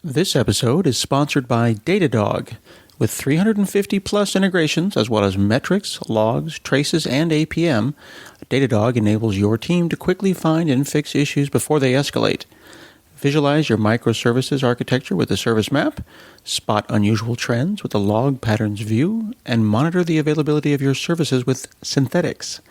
This episode is sponsored by Datadog. With 350 plus integrations, as well as metrics, logs, traces, and APM, Datadog enables your team to quickly find and fix issues before they escalate. Visualize your microservices architecture with the service map, spot unusual trends with the log patterns view, and monitor the availability of your services with synthetics.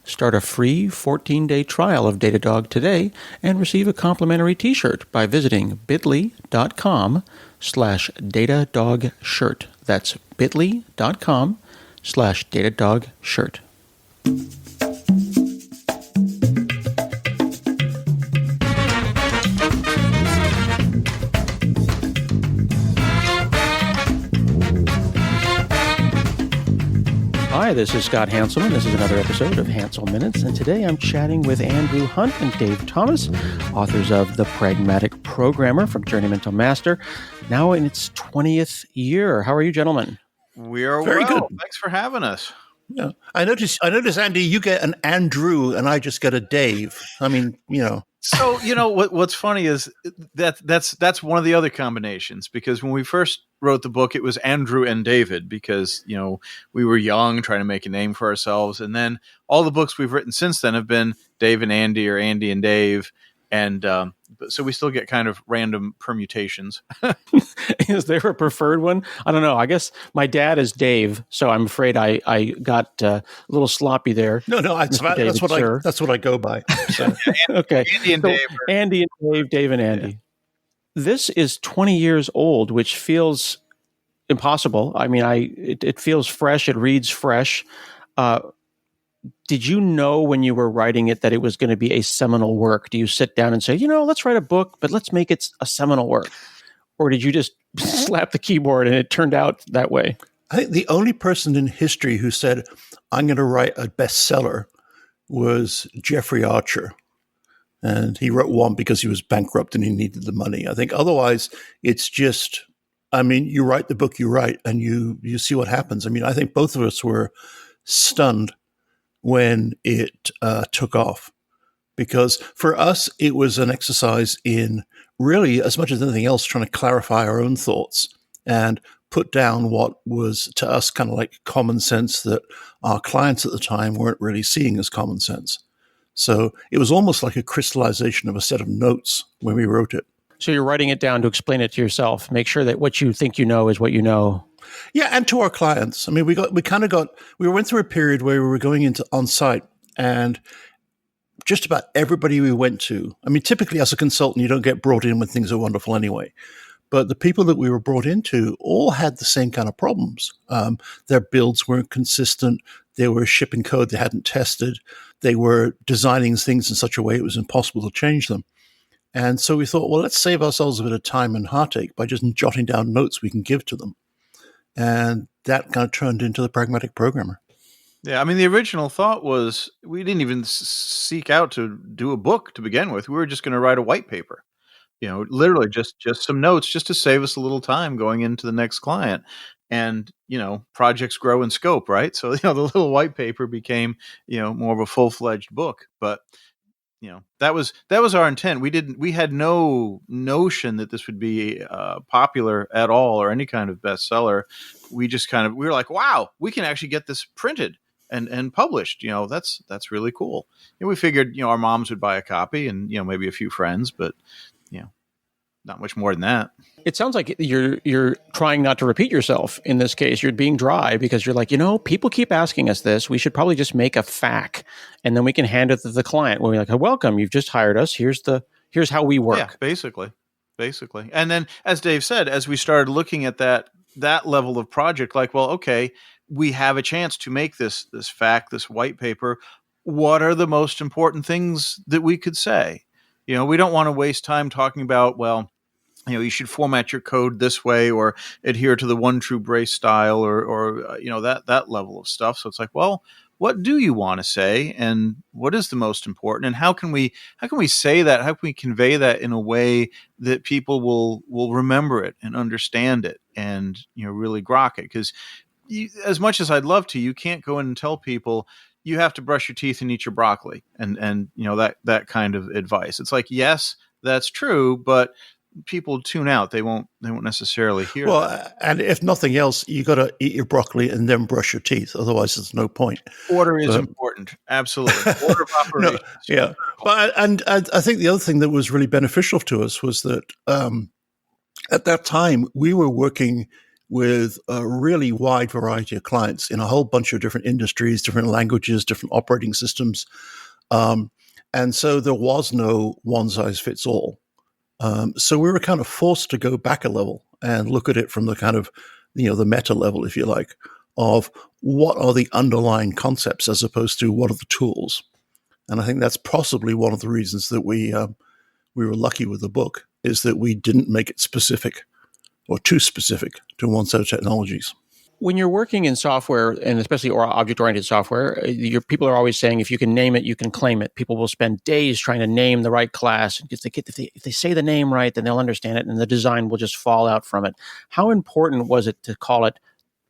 Start a free 14-day trial of Datadog today and receive a complimentary t-shirt by visiting bit.ly.com/DatadogShirt. That's bit.ly.com/DatadogShirt. Hi, this is Scott Hanselman. This is another episode of Hansel Minutes, and today I'm chatting with Andrew Hunt and Dave Thomas, authors of The Pragmatic Programmer from Journeyman to Master, now in its 20th year. How are you, gentlemen? We are very well. good. Thanks for having us. Yeah, I notice, Andy, you get an Andrew, and I just get a Dave. I mean, So what's funny is that's one of the other combinations, because when we first wrote the book, it was Andrew and David because we were young trying to make a name for ourselves, and then all the books we've written since then have been Dave and Andy or Andy and Dave, and so we still get kind of random permutations. Is there a preferred one? I don't know. I guess my dad is Dave, so I'm afraid I got a little sloppy there. No, that's what I go by. So. Okay, Andy and Dave. Andy and Dave, Dave and Andy. Yeah. This is 20 years old, which feels impossible. I mean, it feels fresh. It reads fresh. Did you know when you were writing it that it was going to be a seminal work? Do you sit down and say, let's write a book, but let's make it a seminal work? Or did you just slap the keyboard and it turned out that way? I think the only person in history who said, I'm going to write a bestseller was Jeffrey Archer. And he wrote one because he was bankrupt and he needed the money. I think otherwise it's just, you write the book you write and you see what happens. I think both of us were stunned when it took off, because for us, it was an exercise in really, as much as anything else, trying to clarify our own thoughts and put down what was to us kind of like common sense that our clients at the time weren't really seeing as common sense. So it was almost like a crystallization of a set of notes when we wrote it. So you're writing it down to explain it to yourself, make sure that what you think you know is what you know. Yeah, and to our clients. We went through a period where we were going into on-site, and just about everybody we went to, typically as a consultant, you don't get brought in when things are wonderful anyway. But the people that we were brought into all had the same kind of problems. Their builds weren't consistent. They were shipping code they hadn't tested. They were designing things in such a way it was impossible to change them. And so we thought, well, let's save ourselves a bit of time and heartache by just jotting down notes we can give to them. And that kind of turned into the Pragmatic Programmer. Yeah, the original thought was we didn't even seek out to do a book to begin with. We were just going to write a white paper. Literally just some notes just to save us a little time going into the next client. And, projects grow in scope, right? So, the little white paper became, more of a full-fledged book. But, that was our intent. We had no notion that this would be popular at all or any kind of bestseller. We just we were like, wow, we can actually get this printed and published. That's really cool. And we figured, our moms would buy a copy and, maybe a few friends, but, not much more than that. It sounds like you're trying not to repeat yourself in this case. You're being dry because you're like, people keep asking us this. We should probably just make a FAQ, and then we can hand it to the client. When we're like, welcome, you've just hired us. Here's how we work. Yeah, basically. And then, as Dave said, as we started looking at that level of project, like, well, okay, we have a chance to make this FAQ, this white paper. What are the most important things that we could say? We don't want to waste time talking about, you should format your code this way or adhere to the one true brace style or that level of stuff. So it's like, well, what do you want to say and what is the most important, and how can we say that? How can we convey that in a way that people will remember it and understand it and, really grok it? Because as much as I'd love to, you can't go in and tell people you have to brush your teeth and eat your broccoli and that kind of advice. It's like, yes, that's true, but people tune out. They won't necessarily hear that. Well, and if nothing else, you got to eat your broccoli and then brush your teeth. Otherwise, there's no point. Order is important. Absolutely. Order of No, operations. yeah. But and I think the other thing that was really beneficial to us was that at that time we were working with a really wide variety of clients in a whole bunch of different industries, different languages, different operating systems. And so there was no one size fits all. So we were kind of forced to go back a level and look at it from the kind of, the meta level, if you like, of what are the underlying concepts as opposed to what are the tools. And I think that's possibly one of the reasons that we were lucky with the book, is that we didn't make it specific or too specific to one set of technologies. When you're working in software, and especially object-oriented software, your people are always saying, if you can name it, you can claim it. People will spend days trying to name the right class. If they say the name right, then they'll understand it, and the design will just fall out from it. How important was it to call it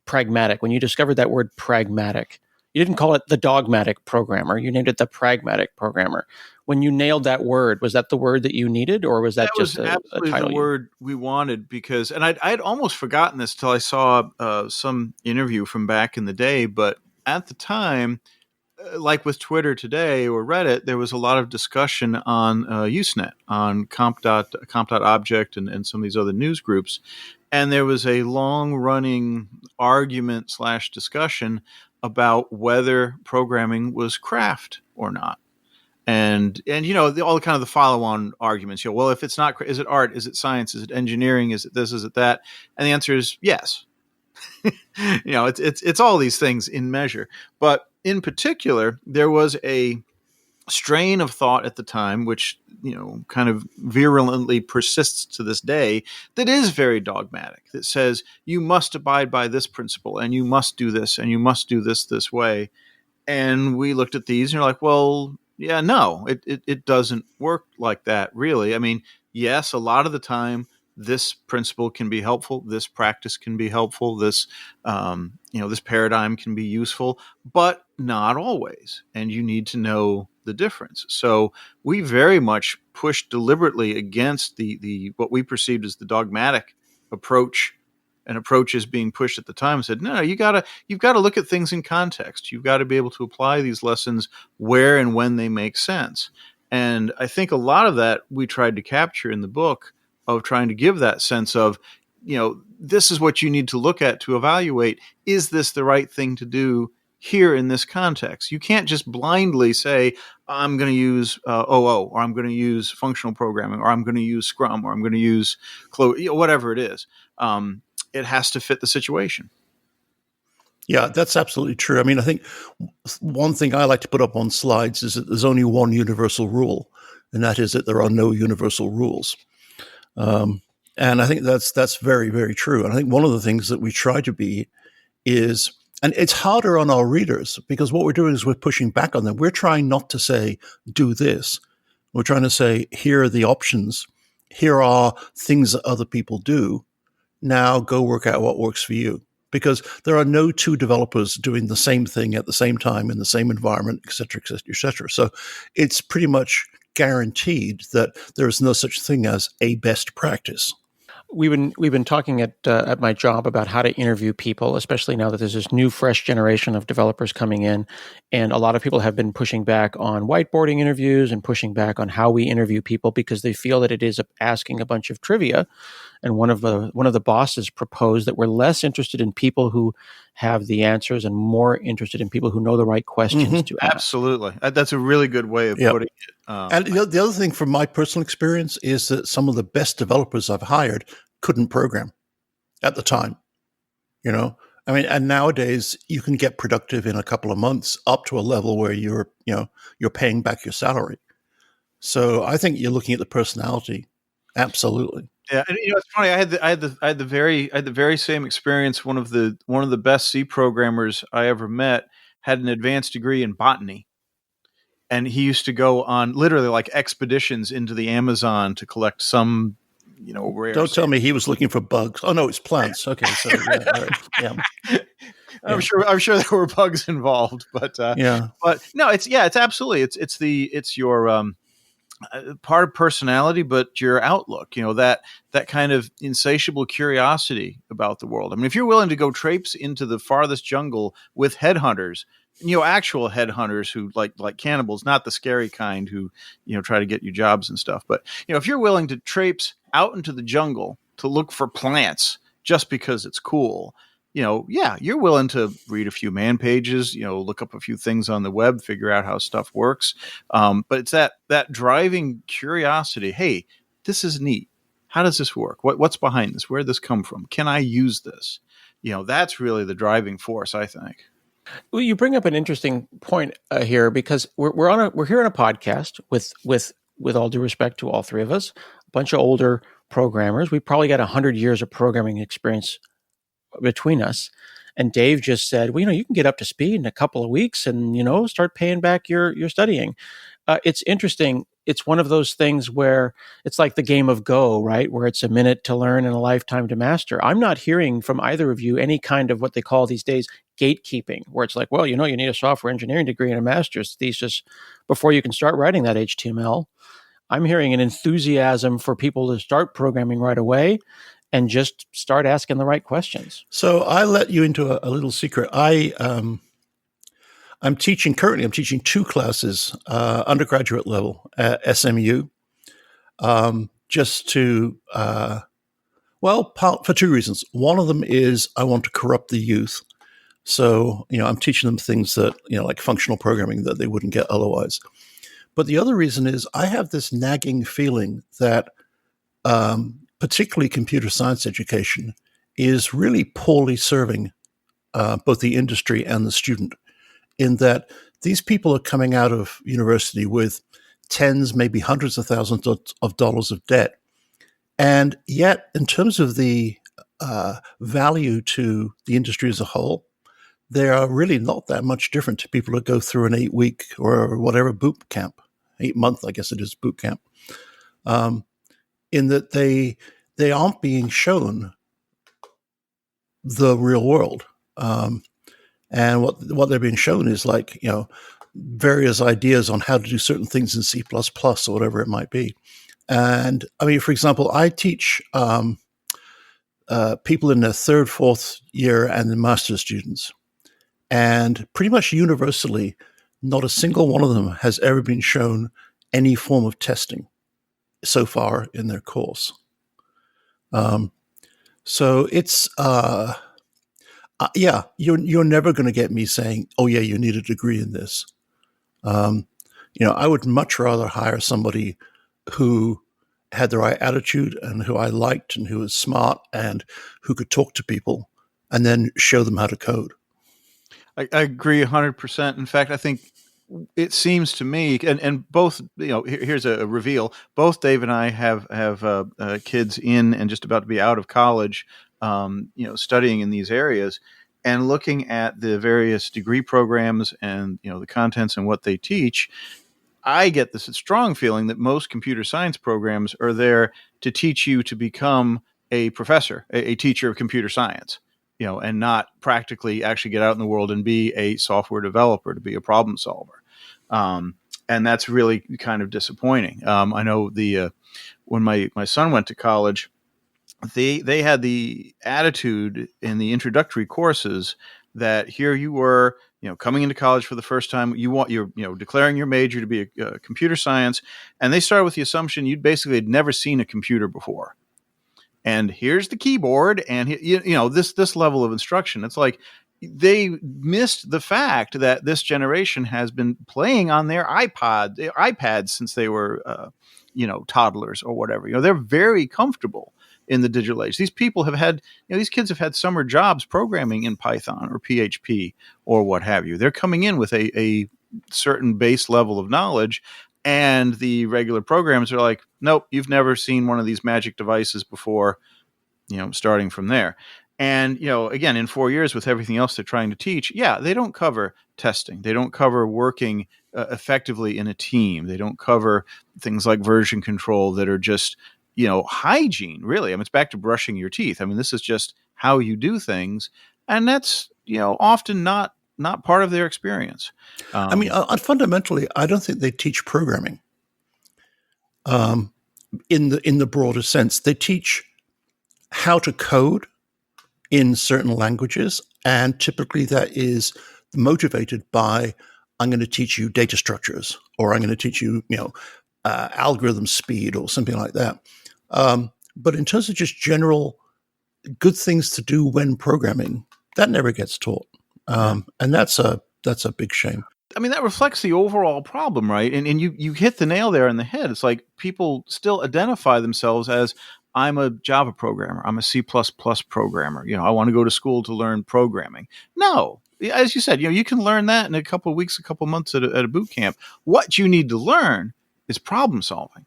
pragmatic? When you discovered that word pragmatic, you didn't call it the dogmatic programmer. You named it the pragmatic programmer. When you nailed that word, was that the word that you needed, or was that just a title? The word we wanted, because, and I'd almost forgotten this till I saw some interview from back in the day. But at the time, like with Twitter today or Reddit, there was a lot of discussion on Usenet, on comp.object and some of these other news groups. And there was a long running argument / discussion about whether programming was craft or not. And all the kind of the follow-on arguments. Well, if it's not, is it art? Is it science? Is it engineering? Is it this? Is it that? And the answer is yes. It's all these things in measure. But in particular, there was a strain of thought at the time, which kind of virulently persists to this day, that is very dogmatic. That says you must abide by this principle, and you must do this, and you must do this way. And we looked at these, and you're like, well. Yeah, no, it doesn't work like that, really. I mean, yes, a lot of the time, this principle can be helpful. This practice can be helpful. This, this paradigm can be useful, but not always. And you need to know the difference. So we very much pushed deliberately against the what we perceived as the dogmatic approach. And approaches being pushed at the time, and said, no, you've got to look at things in context. You've got to be able to apply these lessons where and when they make sense. And I think a lot of that we tried to capture in the book, of trying to give that sense of, this is what you need to look at to evaluate, is this the right thing to do here in this context? You can't just blindly say, I'm going to use OO, or I'm going to use functional programming, or I'm going to use Scrum, or I'm going to use whatever it is. It has to fit the situation. Yeah, that's absolutely true. I mean, I think one thing I like to put up on slides is that there's only one universal rule, and that is that there are no universal rules. And I think that's very, very true. And I think one of the things that we try to be is, and it's harder on our readers, because what we're doing is we're pushing back on them. We're trying not to say, do this. We're trying to say, here are the options. Here are things that other people do. Now go work out what works for you, because there are no two developers doing the same thing at the same time in the same environment, et cetera, et cetera, et cetera. So it's pretty much guaranteed that there is no such thing as a best practice. We've been talking at my job about how to interview people, especially now that there's this new, fresh generation of developers coming in, and a lot of people have been pushing back on whiteboarding interviews and pushing back on how we interview people, because they feel that it is asking a bunch of trivia. And one of the bosses proposed that we're less interested in people who have the answers and more interested in people who know the right questions to ask. Absolutely, that's a really good way of putting it. And the other thing from my personal experience is that some of the best developers I've hired couldn't program at the time. I mean, and nowadays you can get productive in a couple of months up to a level where you're paying back your salary. So I think you're looking at the personality. Absolutely. Yeah, and it's funny. I had the very same experience. One of the best C programmers I ever met had an advanced degree in botany, and he used to go on literally like expeditions into the Amazon to collect some, rare. Don't tell me he was looking for bugs. Oh no, it's plants. Okay, so yeah, all right. Yeah. I'm sure there were bugs involved, but no, it's absolutely it's your part of personality, but your outlook, that kind of insatiable curiosity about the world. I mean, if you're willing to go traipse into the farthest jungle with headhunters, actual headhunters who like cannibals, not the scary kind who, try to get you jobs and stuff. But, if you're willing to traipse out into the jungle to look for plants just because it's cool, yeah, you're willing to read a few man pages, look up a few things on the web, figure out how stuff works. But it's that driving curiosity. Hey, this is neat. How does this work? What's behind this? Where did this come from? Can I use this? That's really the driving force, I think. Well, you bring up an interesting point here, because we're here on a podcast with all due respect to all three of us, a bunch of older programmers. We probably got 100 years of programming experience between us. And Dave just said, well, you can get up to speed in a couple of weeks and, start paying back your studying. It's interesting. It's one of those things where it's like the game of Go, right? Where it's a minute to learn and a lifetime to master. I'm not hearing from either of you any kind of what they call these days gatekeeping, where it's like, well, you need a software engineering degree and a master's thesis before you can start writing that HTML. I'm hearing an enthusiasm for people to start programming right away and just start asking the right questions. So I let you into a little secret. I'm teaching 2 classes, undergraduate level at SMU, just to, for 2 reasons. One of them is I want to corrupt the youth. So, I'm teaching them things that, like functional programming that they wouldn't get otherwise. But the other reason is I have this nagging feeling that, particularly computer science education, is really poorly serving both the industry and the student, in that these people are coming out of university with tens, maybe hundreds of thousands of dollars of debt. And yet, in terms of the value to the industry as a whole, they are really not that much different to people who go through an 8-week or whatever boot camp, 8-month, I guess it is, boot camp. In that they aren't being shown the real world. And what they're being shown is various ideas on how to do certain things in C++ or whatever it might be. And I mean, for example, I teach people in their 3rd, 4th year and the master's students. And pretty much universally, not a single one of them has ever been shown any form of testing so far in their course. So it's, you're never going to get me saying, oh yeah, you need a degree in this. I would much rather hire somebody who had the right attitude and who I liked and who was smart and who could talk to people and then show them how to code. I agree 100%. In fact, I think it seems to me, and both, here's a reveal. Both Dave and I have kids in and just about to be out of college, studying in these areas, and looking at the various degree programs and, the contents and what they teach. I get this strong feeling that most computer science programs are there to teach you to become a professor, a teacher of computer science, and not practically actually get out in the world and be a software developer, to be a problem solver. And that's really kind of disappointing. I know when my son went to college, they had the attitude in the introductory courses that here you were, coming into college for the first time, you're declaring your major to be a computer science, and they started with the assumption you'd basically had never seen a computer before. And here's the keyboard, and this level of instruction. It's like they missed the fact that this generation has been playing on their iPads since they were, toddlers or whatever. They're very comfortable in the digital age. These people have had, these kids have had summer jobs programming in Python or PHP or what have you. They're coming in with a certain base level of knowledge. And the regular programs are like, nope, you've never seen one of these magic devices before, starting from there. And, again, in 4 years with everything else they're trying to teach, they don't cover testing. They don't cover working effectively in a team. They don't cover things like version control that are just, hygiene, really. I mean, it's back to brushing your teeth. I mean, this is just how you do things. And that's, often not part of their experience. Fundamentally, I don't think they teach programming. in the broader sense. They teach how to code in certain languages, and typically that is motivated by, I'm going to teach you data structures, or I'm going to teach you, algorithm speed, or something like that. But in terms of just general good things to do when programming, that never gets taught, and that's a big shame. I mean, that reflects the overall problem, right? And you hit the nail there in the head. It's like people still identify themselves as, I'm a Java programmer, I'm a C++ programmer. I want to go to school to learn programming. No, as you said, you can learn that in a couple of weeks, a couple of months at a boot camp. What you need to learn is problem solving.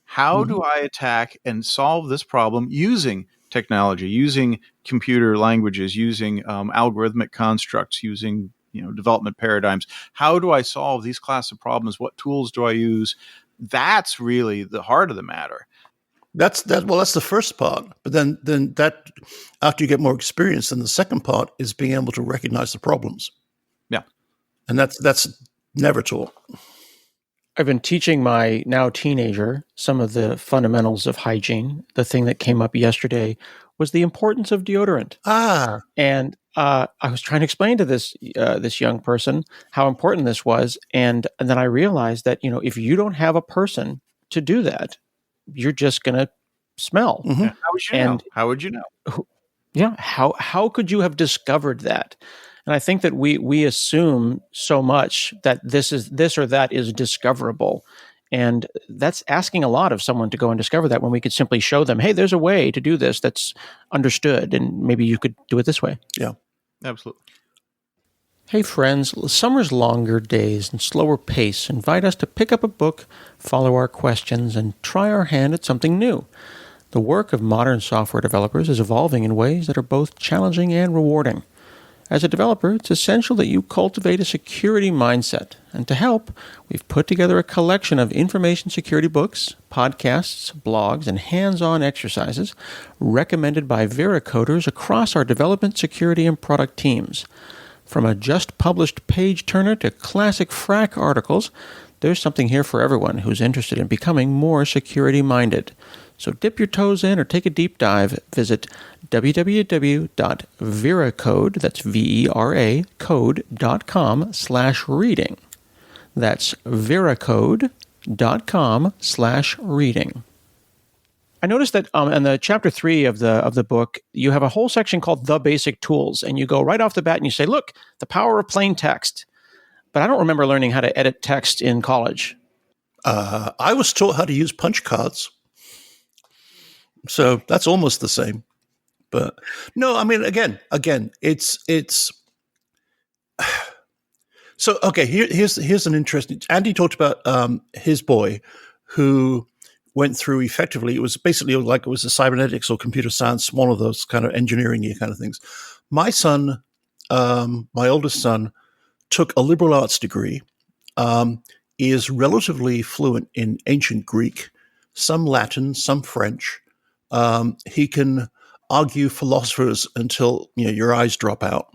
How do I attack and solve this problem using technology, using computer languages, using algorithmic constructs, using development paradigms? How do I solve these class of problems? What tools do I use? That's really the heart of the matter. That's the first part. But then that, after you get more experience, then the second part is being able to recognize the problems. Yeah. And that's never taught. I've been teaching my now teenager some of the fundamentals of hygiene. The thing that came up yesterday was the importance of deodorant. And I was trying to explain to this young person how important this was, and then I realized that if you don't have a person to do that, you're just going to smell. Mm-hmm. Yeah. How would you know? Yeah. How could you have discovered that? And I think that we assume so much that this or that is discoverable. And that's asking a lot of someone to go and discover that, when we could simply show them, hey, there's a way to do this that's understood, and maybe you could do it this way. Yeah, absolutely. Hey friends, summer's longer days and slower pace invite us to pick up a book, follow our questions, and try our hand at something new. The work of modern software developers is evolving in ways that are both challenging and rewarding. As a developer, it's essential that you cultivate a security mindset. And to help, we've put together a collection of information security books, podcasts, blogs, and hands-on exercises recommended by Veracoders across our development, security, and product teams. From a just-published page-turner to classic frack articles, there's something here for everyone who's interested in becoming more security-minded. So dip your toes in or take a deep dive. Visit www.veracode, that's V-E-R-A, code.com/reading. That's veracode.com/reading. I noticed that in the chapter 3 of the book, you have a whole section called The Basic Tools, and you go right off the bat and you say, look, the power of plain text. But I don't remember learning how to edit text in college. I was taught how to use punch cards. So that's almost the same. But no, I mean, again, it's so, okay, here's an interesting, Andy talked about his boy who went through, effectively, it was basically like it was a cybernetics or computer science, one of those kind of engineering-y kind of things. My son, my oldest son, took a liberal arts degree, is relatively fluent in ancient Greek, some Latin, some French. He can argue philosophers until your eyes drop out.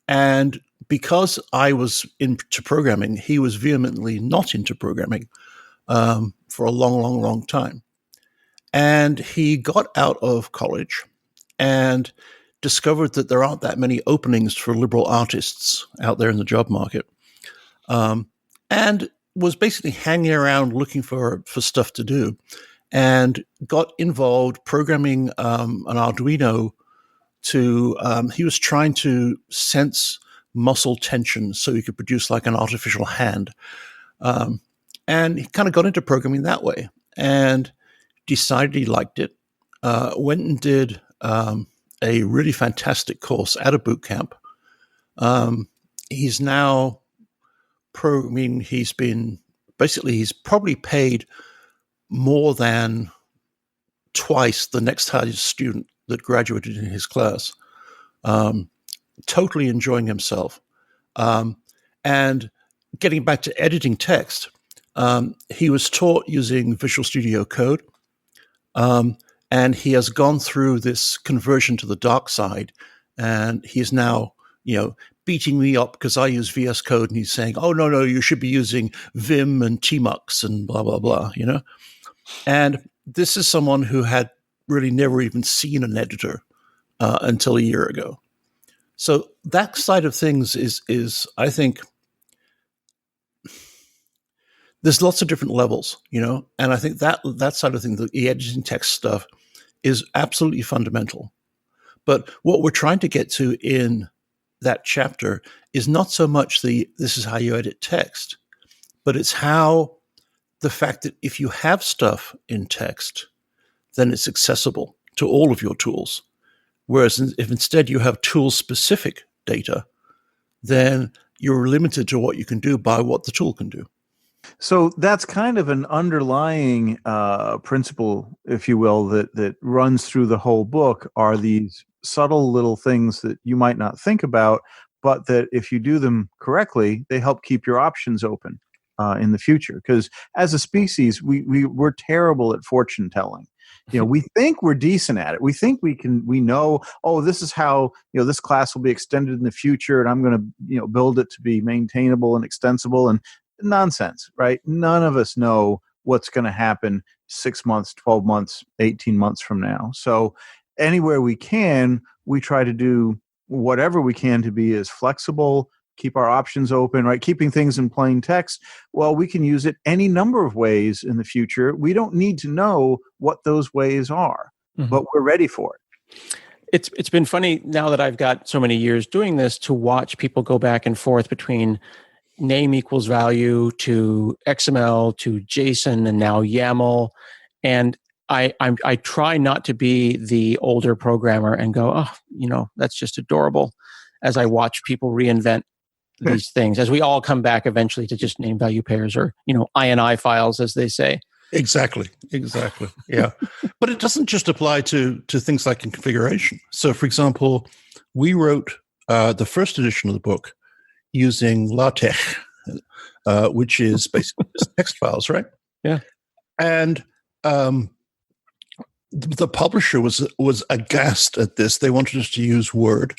And because I was into programming, he was vehemently not into programming for a long time. And he got out of college and discovered that there aren't that many openings for liberal artists out there in the job market. And was basically hanging around looking for stuff to do, and got involved programming an Arduino to, he was trying to sense muscle tension so he could produce like an artificial hand. And he kind of got into programming that way and decided he liked it, went and did a really fantastic course at a boot camp. He's now he's probably paid more than twice the next highest student that graduated in his class, totally enjoying himself. And getting back to editing text, he was taught using Visual Studio Code, and he has gone through this conversion to the dark side, and he's now, beating me up because I use VS Code, and he's saying, "Oh no, you should be using Vim and Tmux and blah blah blah." And this is someone who had really never even seen an editor until a year ago. So that side of things is I think there's lots of different levels, and I think that side of things, the editing text stuff, is absolutely fundamental. But what we're trying to get to in that chapter is not so much this is how you edit text, but it's how the fact that if you have stuff in text, then it's accessible to all of your tools. Whereas if instead you have tool-specific data, then you're limited to what you can do by what the tool can do. So that's kind of an underlying principle, if you will, that runs through the whole book, are these subtle little things that you might not think about, but that if you do them correctly, they help keep your options open in the future. Because as a species, we're terrible at fortune telling. We think we're decent at it. We think we know, oh, this is how, this class will be extended in the future, and I'm going to, build it to be maintainable and extensible. And nonsense, right? None of us know what's going to happen 6 months, 12 months, 18 months from now. So anywhere we can, we try to do whatever we can to be as flexible, keep our options open, right? Keeping things in plain text. Well, we can use it any number of ways in the future. We don't need to know what those ways are, but we're ready for it. It's been funny now that I've got so many years doing this to watch people go back and forth between name equals value to XML to JSON and now YAML. And I try not to be the older programmer and go, oh, that's just adorable, as I watch people reinvent these things, as we all come back eventually to just name value pairs or, INI files, as they say. Exactly. Yeah. But it doesn't just apply to things like configuration. So, for example, we wrote the first edition of the book using LaTeX, which is basically just text files, right? Yeah. And the publisher was aghast at this. They wanted us to use Word.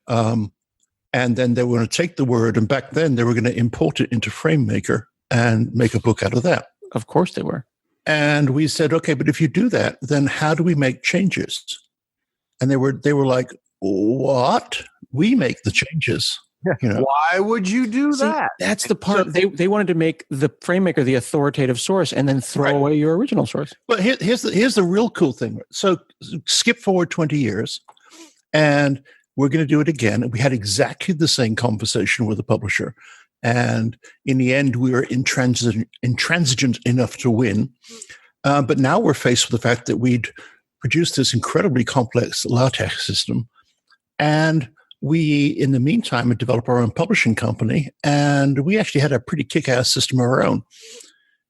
And then they were going to take the Word, and back then they were going to import it into FrameMaker and make a book out of that. Of course they were. And we said, okay, but if you do that, then how do we make changes? And they were like, what? We make the changes. Why would you do that? That's the part. They wanted to make the FrameMaker the authoritative source and then throw away your original source. But here's the real cool thing. So skip forward 20 years, and we're going to do it again. And we had exactly the same conversation with the publisher. And in the end, we were intransigent enough to win. But now we're faced with the fact that we'd produced this incredibly complex LaTeX system. And we, in the meantime, had developed our own publishing company. And we actually had a pretty kick-ass system of our own.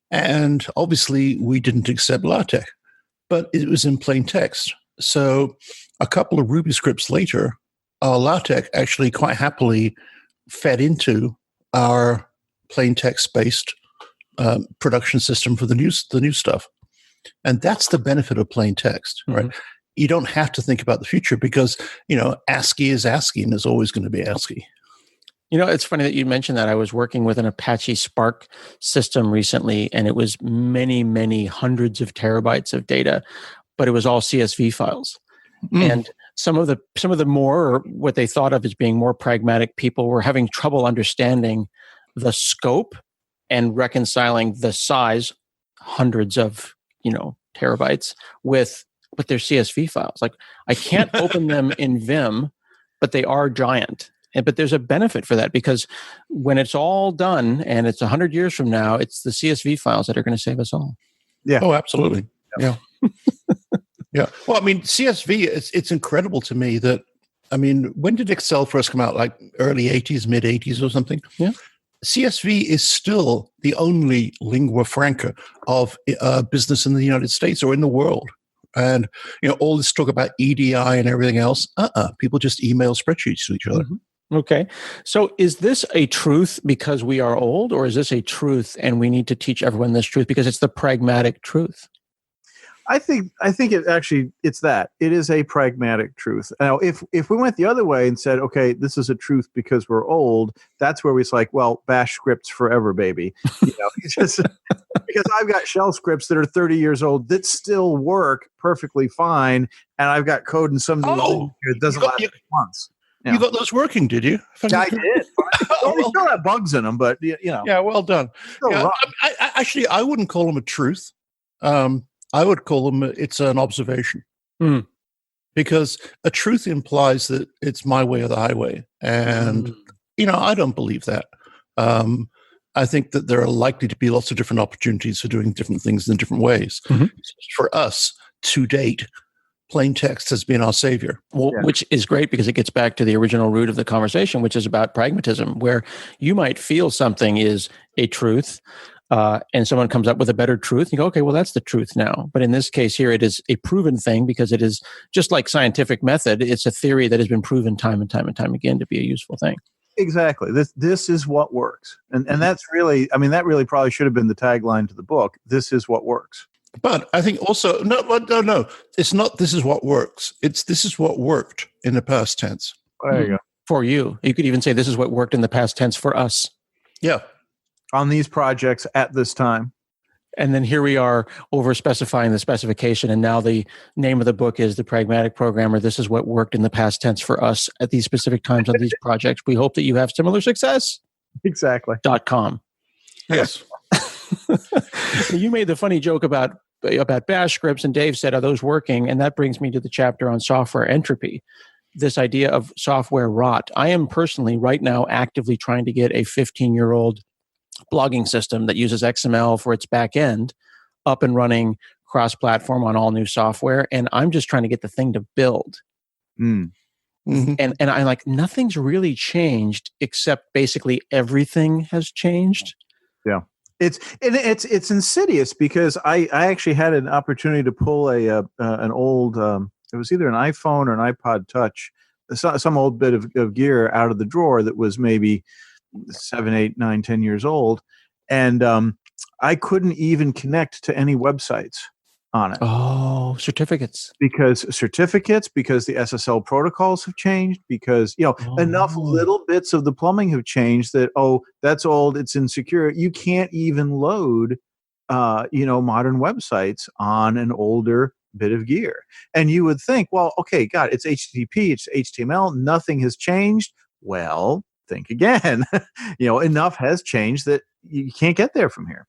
And obviously, we didn't accept LaTeX, but it was in plain text. So a couple of Ruby scripts later, our LaTeX actually quite happily fed into our plain text-based production system for the new stuff. And that's the benefit of plain text, right? You don't have to think about the future because, ASCII is ASCII and is always going to be ASCII. It's funny that you mentioned that. I was working with an Apache Spark system recently, and it was many, many hundreds of terabytes of data, but it was all CSV files. And some of the more, or what they thought of as being more pragmatic people, were having trouble understanding the scope and reconciling the size, hundreds of terabytes, with their CSV files. Like, I can't open them in Vim, but they are giant. But there's a benefit for that, because when it's all done and it's 100 years from now, it's the CSV files that are going to save us all. Yeah. Oh, absolutely. Yeah. Yeah. Well, CSV, it's incredible to me that, when did Excel first come out? Like early 80s, mid 80s or something? Yeah. CSV is still the only lingua franca of business in the United States or in the world. And, all this talk about EDI and everything else, people just email spreadsheets to each other. Okay. So is this a truth because we are old, or is this a truth and we need to teach everyone this truth because it's the pragmatic truth? I think it's that. It is a pragmatic truth. Now, if we went the other way and said, okay, this is a truth because we're old, that's where it's like, well, bash scripts forever, baby. It's just because I've got shell scripts that are 30 years old that still work perfectly fine, and I've got code in some that doesn't last months. You got those working, did you? I did. We still have bugs in them, but Yeah, well done. Yeah, I wouldn't call them a truth. I would call them it's an observation, because a truth implies that it's my way or the highway, and I don't believe that. I think that there are likely to be lots of different opportunities for doing different things in different ways. For us, to date, plain text has been our savior. Well, which is great because it gets back to the original root of the conversation, which is about pragmatism, where you might feel something is a truth, and someone comes up with a better truth. You go, okay, well, that's the truth now. But in this case here, it is a proven thing because it is just like scientific method. It's a theory that has been proven time and time and time again to be a useful thing. Exactly. This is what works. And that's really, that really probably should have been the tagline to the book. This is what works. But I think also, no, it's not this is what works. It's this is what worked in the past tense. There you go. For you. You could even say this is what worked in the past tense for us. Yeah. On these projects at this time. And then here we are over specifying the specification. And now the name of the book is The Pragmatic Programmer. This is what worked in the past tense for us at these specific times on these projects. We hope that you have similar success. Exactly. .com. Yes. You made the funny joke about bash scripts, and Dave said, are those working? And that brings me to the chapter on software entropy, this idea of software rot. I am personally right now actively trying to get a 15-year-old blogging system that uses XML for its back end up and running cross-platform on all new software. And I'm just trying to get the thing to build. And I'm like, nothing's really changed except basically everything has changed. Yeah. It's insidious because I actually had an opportunity to pull an old it was either an iPhone or an iPod Touch, some old bit of gear out of the drawer that was maybe 7, 8, 9, 10 years old, and I couldn't even connect to any websites on it. Oh, certificates. Because the SSL protocols have changed, because enough little bits of the plumbing have changed that that's old, it's insecure. You can't even load modern websites on an older bit of gear. And you would think, well, okay, God, it's HTTP, it's HTML, nothing has changed. Well, think again. Enough has changed that you can't get there from here.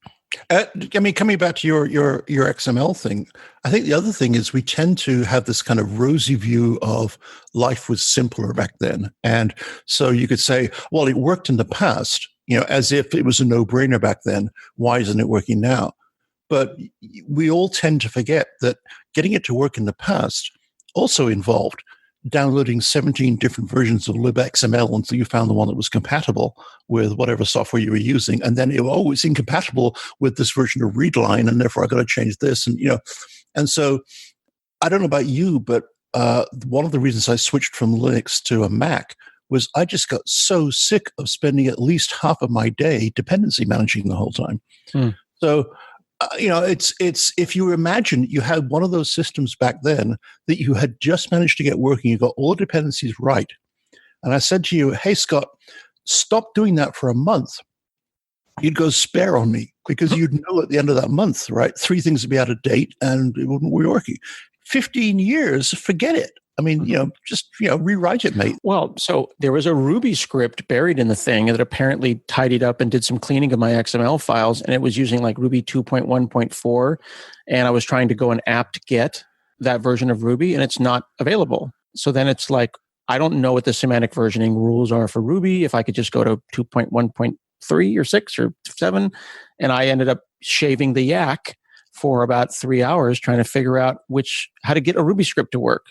Coming back to your XML thing, I think the other thing is we tend to have this kind of rosy view of life was simpler back then. And so you could say, well, it worked in the past, as if it was a no-brainer back then. Why isn't it working now? But we all tend to forget that getting it to work in the past also involved downloading 17 different versions of libxml until you found the one that was compatible with whatever software you were using. And then it's incompatible with this version of Readline, and therefore I got to change this. And so I don't know about you, but one of the reasons I switched from Linux to a Mac was I just got so sick of spending at least half of my day dependency managing the whole time. So it's if you imagine you had one of those systems back then that you had just managed to get working, you got all the dependencies right. And I said to you, hey, Scott, stop doing that for a month. You'd go spare on me because you'd know at the end of that month, right? 3 things would be out of date and it wouldn't be working. 15 years, forget it. I mean, just rewrite it, mate. Well, so there was a Ruby script buried in the thing that apparently tidied up and did some cleaning of my XML files, and it was using like Ruby 2.1.4, and I was trying to go and apt-get that version of Ruby, and it's not available. So then it's like, I don't know what the semantic versioning rules are for Ruby. If I could just go to 2.1.3 or 6 or 7, and I ended up shaving the yak for about 3 hours trying to figure out how to get a Ruby script to work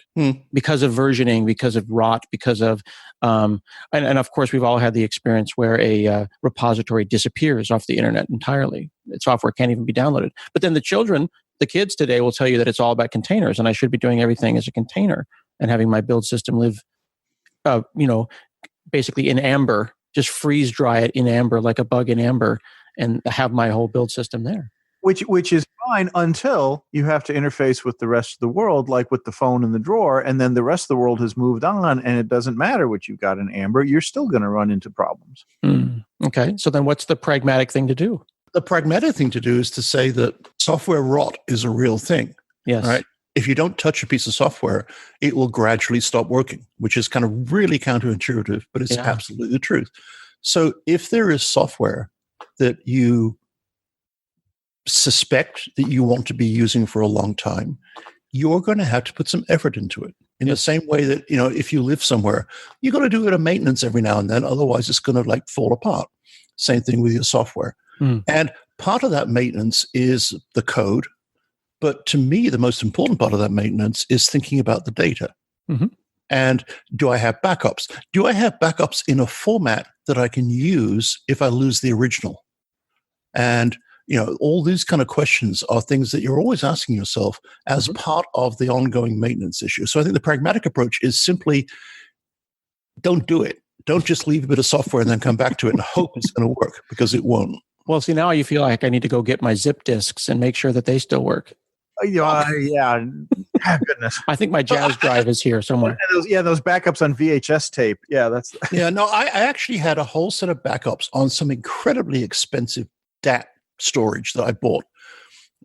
because of versioning, because of rot, because of, and of course we've all had the experience where a repository disappears off the internet entirely. Software can't even be downloaded. But then the kids today will tell you that it's all about containers, and I should be doing everything as a container and having my build system live, basically in Amber, just freeze dry it in Amber like a bug in Amber, and have my whole build system there. Which is fine until you have to interface with the rest of the world, like with the phone in the drawer, and then the rest of the world has moved on, and it doesn't matter what you've got in Amber. You're still going to run into problems. Okay, so then what's the pragmatic thing to do? The pragmatic thing to do is to say that software rot is a real thing. Yes. Right? If you don't touch a piece of software, it will gradually stop working, which is kind of really counterintuitive, but it's absolutely the truth. So if there is software that you suspect that you want to be using for a long time, you're going to have to put some effort into it. In the same way that, if you live somewhere, you're going to do a bit of maintenance every now and then. Otherwise, it's going to fall apart. Same thing with your software. And part of that maintenance is the code. But to me, the most important part of that maintenance is thinking about the data. And do I have backups? Do I have backups in a format that I can use if I lose the original? And all these kind of questions are things that you're always asking yourself as part of the ongoing maintenance issue. So I think the pragmatic approach is simply don't do it. Don't just leave a bit of software and then come back to it and hope it's going to work, because it won't. Well, see, now you feel like I need to go get my zip disks and make sure that they still work. Yeah, goodness. I think my Jazz drive is here somewhere. Those backups on VHS tape. Yeah, that's. I actually had a whole set of backups on some incredibly expensive DAT storage that I bought,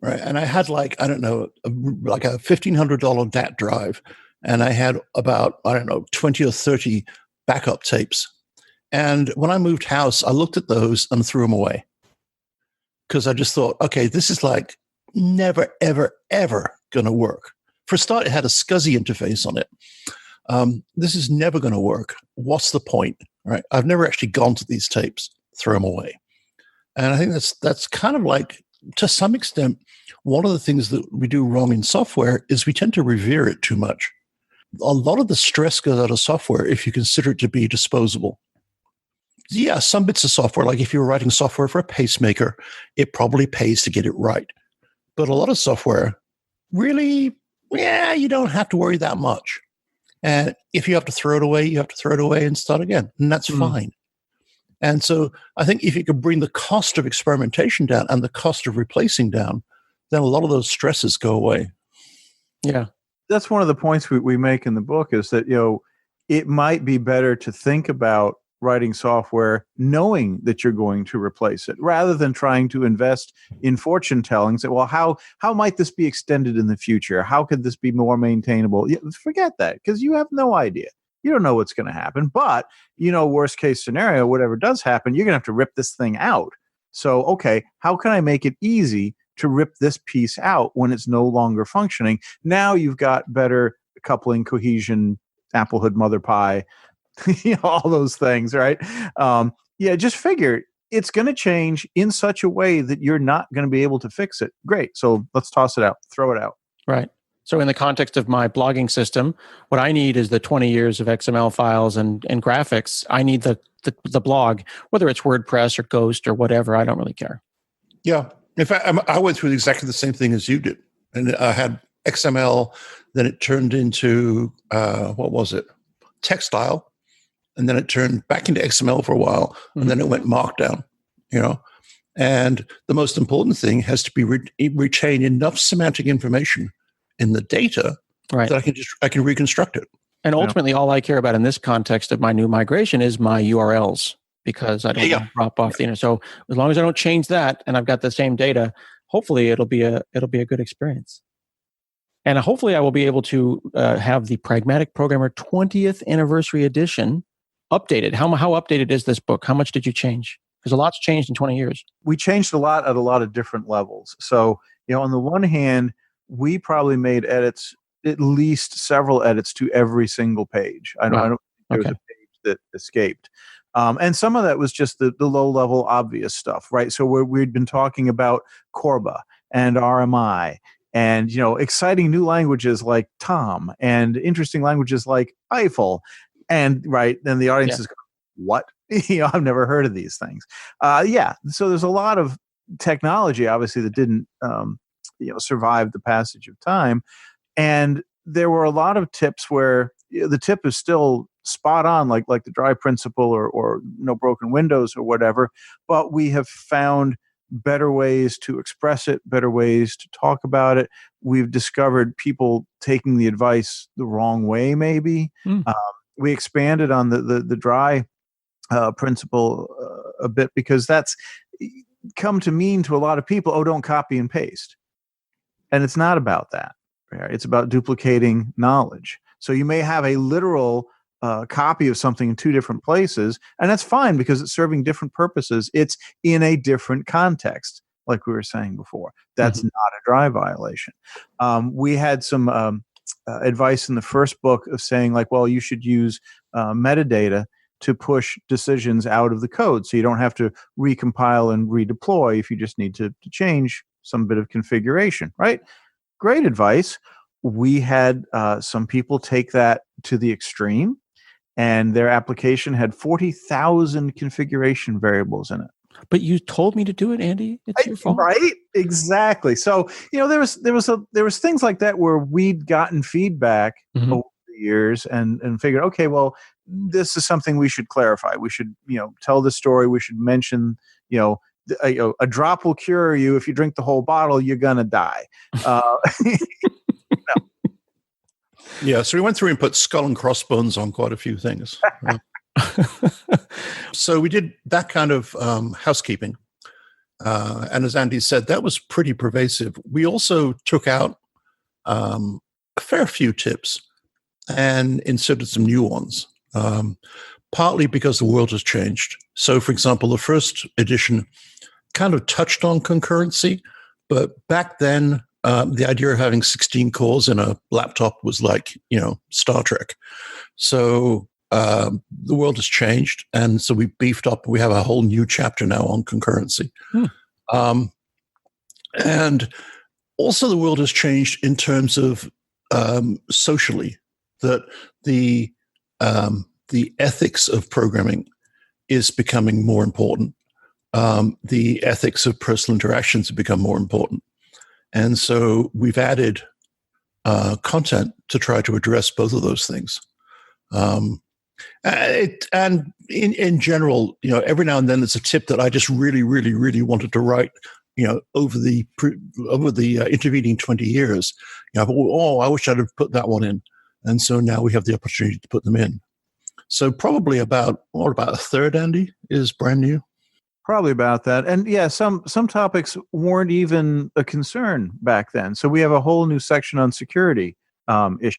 right? And I had like a $1,500 DAT drive, and I had about 20 or 30 backup tapes. And when I moved house, I looked at those and threw them away, because I just thought, okay, this is like never, ever, ever going to work. For a start, it had a SCSI interface on it. This is never going to work. What's the point, right? I've never actually gone to these tapes. Throw them away. And I think that's kind of like, to some extent, one of the things that we do wrong in software is we tend to revere it too much. A lot of the stress goes out of software if you consider it to be disposable. Yeah, some bits of software, like if you're writing software for a pacemaker, it probably pays to get it right. But a lot of software, really, you don't have to worry that much. And if you have to throw it away, you have to throw it away and start again. And that's fine. And so I think if you could bring the cost of experimentation down and the cost of replacing down, then a lot of those stresses go away. Yeah. That's one of the points we make in the book, is that, it might be better to think about writing software knowing that you're going to replace it, rather than trying to invest in fortune telling. Say, well, how might this be extended in the future? How could this be more maintainable? Forget that, because you have no idea. You don't know what's going to happen. But, worst case scenario, whatever does happen, you're going to have to rip this thing out. So, okay, how can I make it easy to rip this piece out when it's no longer functioning? Now you've got better coupling, cohesion, applehood, mother pie, all those things, right? Just figure it's going to change in such a way that you're not going to be able to fix it. Great. So let's toss it out, throw it out. Right. So in the context of my blogging system, what I need is the 20 years of XML files and graphics. I need the blog, whether it's WordPress or Ghost or whatever. I don't really care. Yeah. In fact, I went through exactly the same thing as you did. And I had XML, then it turned into, Textile. And then it turned back into XML for a while. And then it went Markdown, And the most important thing has to be retain enough semantic information in the data that I can reconstruct it. And ultimately, all I care about in this context of my new migration is my URLs, because I don't want to drop off the internet. So as long as I don't change that and I've got the same data, hopefully it'll be a good experience. And hopefully I will be able to have the Pragmatic Programmer 20th anniversary edition updated. How updated is this book? How much did you change? Because a lot's changed in 20 years. We changed a lot at a lot of different levels. So, on the one hand, we probably made edits, at least several edits to every single page. I don't think there was a page that escaped. And some of that was just the low-level obvious stuff, right? So we'd been talking about Corba and RMI and, exciting new languages like Tom and interesting languages like Eiffel. And, then the audience is going, what? I've never heard of these things. So there's a lot of technology, obviously, that didn't survive the passage of time. And there were a lot of tips where the tip is still spot on, like the dry principle or no broken windows or whatever. But we have found better ways to express it, better ways to talk about it. We've discovered people taking the advice the wrong way, maybe. We expanded on the dry principle a bit, because that's come to mean to a lot of people, oh, don't copy and paste. And it's not about that. Right? It's about duplicating knowledge. So you may have a literal copy of something in two different places, and that's fine because it's serving different purposes. It's in a different context, like we were saying before. That's not a dry violation. We had some advice in the first book of saying, like, well, you should use metadata to push decisions out of the code, so you don't have to recompile and redeploy if you just need to change some bit of configuration, right? Great advice. We had some people take that to the extreme, and their application had 40,000 configuration variables in it. But you told me to do it, Andy. It's your fault. Right? Exactly. So, there was things like that where we'd gotten feedback over the years and figured, okay, well, this is something we should clarify. We should, tell the story. We should mention, a drop will cure you. If you drink the whole bottle, you're gonna die. Yeah, so we went through and put skull and crossbones on quite a few things. So we did that kind of housekeeping. And as Andy said, that was pretty pervasive. We also took out a fair few tips and inserted some new ones, partly because the world has changed. So, for example, the first edition kind of touched on concurrency, but back then, the idea of having 16 cores in a laptop was like, Star Trek. So the world has changed, and so we beefed up. We have a whole new chapter now on concurrency. And also the world has changed in terms of socially, that the ethics of programming is becoming more important. The ethics of personal interactions have become more important. And so we've added content to try to address both of those things. And in general, every now and then there's a tip that I just really, really, really wanted to write, over the intervening 20 years. I wish I'd have put that one in. And so now we have the opportunity to put them in. So probably about a third, Andy, is brand new. Probably about that. And yeah, some topics weren't even a concern back then. So we have a whole new section on security issues,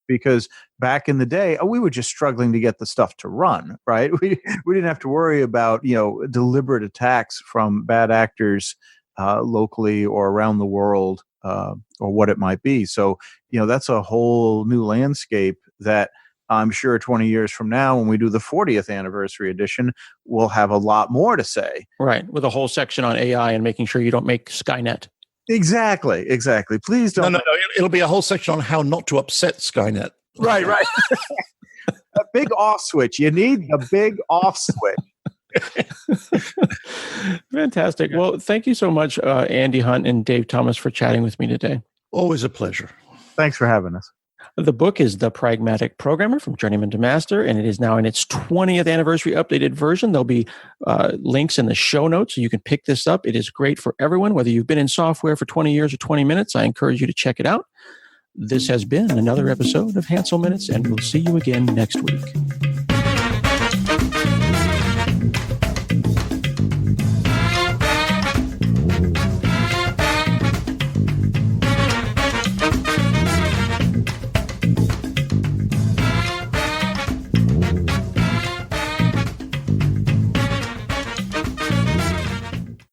because back in the day, we were just struggling to get the stuff to run, right? We didn't have to worry about, deliberate attacks from bad actors locally or around the world or what it might be. So, that's a whole new landscape that I'm sure 20 years from now, when we do the 40th anniversary edition, we'll have a lot more to say. Right. With a whole section on AI and making sure you don't make Skynet. Exactly. Please don't. No. It'll be a whole section on how not to upset Skynet. Right. A big off switch. You need a big off switch. Fantastic. Well, thank you so much, Andy Hunt and Dave Thomas, for chatting with me today. Always a pleasure. Thanks for having us. The book is The Pragmatic Programmer, From Journeyman to Master, and it is now in its 20th anniversary updated version. There'll be links in the show notes, so you can pick this up. It is great for everyone, whether you've been in software for 20 years or 20 minutes. I encourage you to check it out. This has been another episode of Hansel Minutes, and we'll see you again next week.